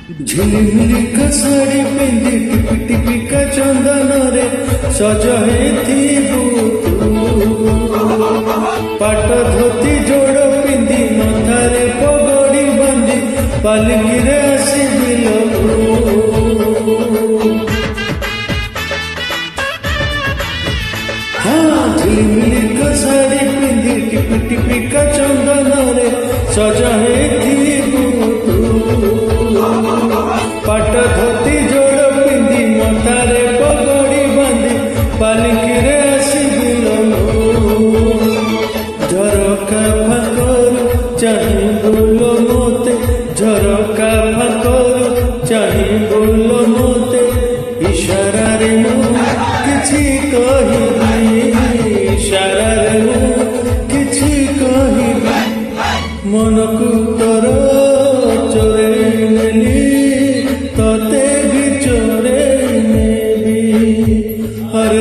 झिलिमिली का साड़ी पिंदी टिपी टिपी का चंदन रे सज पाट धोती जोड़ पिंदी मथारे पगड़ी बांधी पालिकी रे आसिबिल हाँ झिलिमिली का साड़ी पिंदी टिपी टिपी का चंदन रे सज पाट धोती जोड़ पिंदी मथारे पगड़ी बांधी पालिकी रे आसिबिल झरका फाकरू चाही बोलो मोते झरका फाकरू चाही बोलो मोते इशारा रे मु किछि कहिबी इशारा रे मु किछि कहिबी मनकु तोर चोरे नेली तते भी चोरे नेबी हर